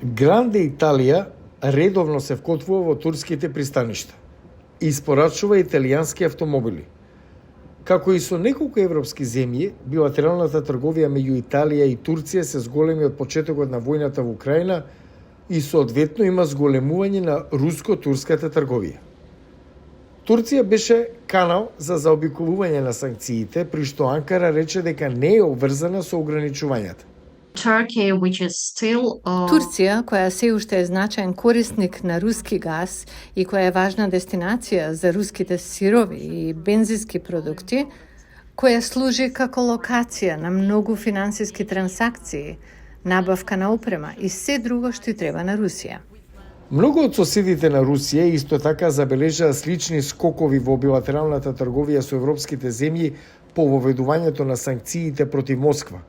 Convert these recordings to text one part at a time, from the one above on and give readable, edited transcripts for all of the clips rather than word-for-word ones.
Гранде Италија редовно се вкотвува во турските пристаништа и испорачува италијански автомобили. Како и со неколку европски земји, билатералната трговија меѓу Италија и Турција се зголеми од почетокот на војната во Украина и соодветно има зголемување на руско-турската трговија. Турција беше канал за заобиколување на санкциите, при што Анкара рече дека не е обврзана со ограничувањата. Турција, која се уште е значаен корисник на руски газ и која е важна дестинација за руските сирови и бензински продукти, која служи како локација на многу финансиски трансакции, набавка на опрема и се друго што треба на Русија. Многу од соседите на Русија исто така забележаа слични скокови во билатералната трговија со европските земји по воведувањето на санкциите против Москва.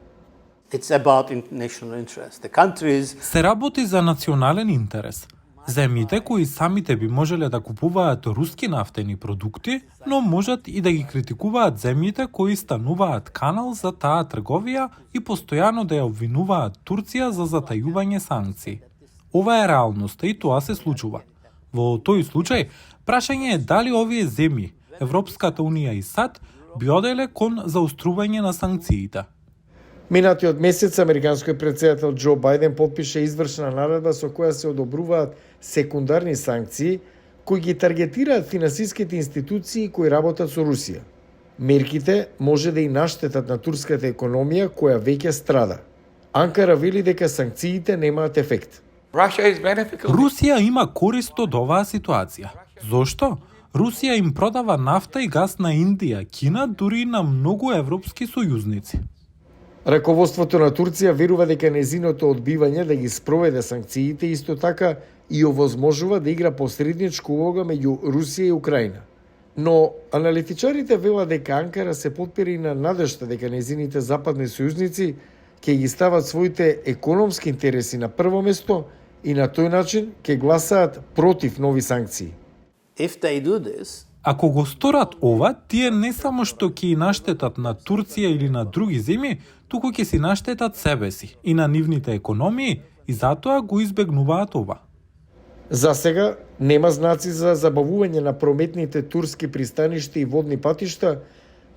Се работи за национален интерес. Земјите кои самите би можеле да купуваат руски нафтени продукти, но можат и да ги критикуваат земјите кои стануваат канал за таа трговија и постојано да ја обвинуваат Турција за затајување санкции. Ова е реалноста и тоа се случува. Во тој случај, прашање е дали овие земји, Европската Унија и САД, би оделе кон заострување на санкциите. Минатиот месец американскиот претседател Џо Бајден подпише извршна наредба со која се одобруваат секундарни санкции кои ги таргетираат финансиските институции кои работат со Русија. Мерките може да и наштетат на турската економија која веќе страда. Анкара вели дека санкциите немаат ефект. Русија има корист од оваа ситуација. Зошто? Русија им продава нафта и газ на Индија, Кина, дури и на многу европски сојузници. Раководството на Турција верува дека незиното одбивање да ги спроведе санкциите исто така и овозможува да игра посредничка улога меѓу Русија и Украина. Но аналитичарите велат дека Анкара се потпира на надежта дека незините западни сојузници ќе ги стават своите економски интереси на прво место и на тој начин ќе гласаат против нови санкции. Ако го сторат ова, тие не само што ќе и наштетат на Турција или на други земји, туку ќе си наштетат себе си и на нивните економии и затоа го избегнуваат ова. За сега нема знаци за забавување на прометните турски пристаништа и водни патишта,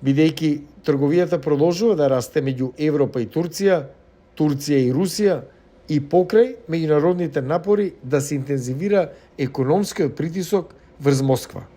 бидејќи трговијата продолжува да расте меѓу Европа и Турција, Турција и Русија и покрај меѓународните напори да се интензивира економскиот притисок врз Москва.